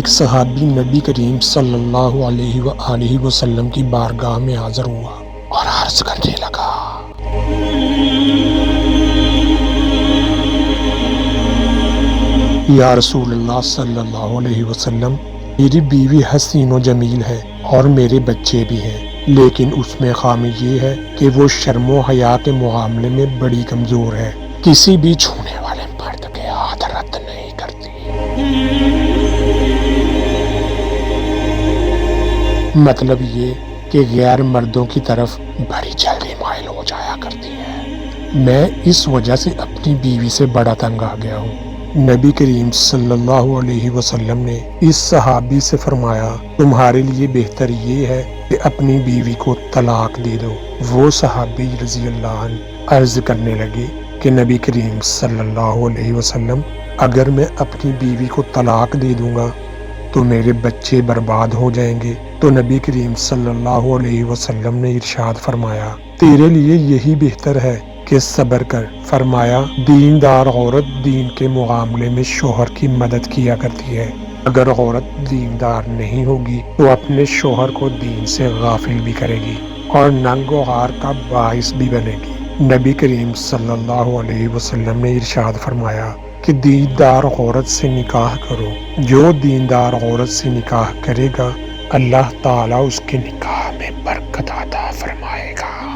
ایک صحابی نبی کریم صلی اللہ علیہ وآلہ وسلم کی بارگاہ میں حاضر ہوا اور عرض کرنے لگا، یا رسول اللہ صلی اللہ علیہ وسلم، میری بیوی حسین و جمیل ہے اور میرے بچے بھی ہیں، لیکن اس میں خامی یہ ہے کہ وہ شرم و حیا کے معاملے میں بڑی کمزور ہے، کسی بھی چھونے والے مرد کے ہاتھ رد نہیں کرتی۔ مطلب یہ کہ غیر مردوں کی طرف بڑی جلدی مائل ہو جایا کرتی ہے۔ میں اس وجہ سے اپنی بیوی سے بڑا تنگ آ گیا ہوں۔ نبی کریم صلی اللہ علیہ وسلم نے اس صحابی سے فرمایا، تمہارے لیے بہتر یہ ہے کہ اپنی بیوی کو طلاق دے دو۔ وہ صحابی رضی اللہ عنہ عرض کرنے لگے کہ نبی کریم صلی اللہ علیہ وسلم، اگر میں اپنی بیوی کو طلاق دے دوں گا تو میرے بچے برباد ہو جائیں گے۔ تو نبی کریم صلی اللہ علیہ وسلم نے ارشاد فرمایا، تیرے لیے یہی بہتر ہے کہ صبر کر۔ فرمایا، دیندار عورت دین کے معاملے میں شوہر کی مدد کیا کرتی ہے۔ اگر عورت دیندار نہیں ہوگی تو اپنے شوہر کو دین سے غافل بھی کرے گی اور ننگ و عار کا باعث بھی بنے گی۔ نبی کریم صلی اللہ علیہ وسلم نے ارشاد فرمایا کہ دیندار عورت سے نکاح کرو۔ جو دیندار عورت سے نکاح کرے گا اللہ تعالیٰ اس کے نکاح میں برکت عطا فرمائے گا۔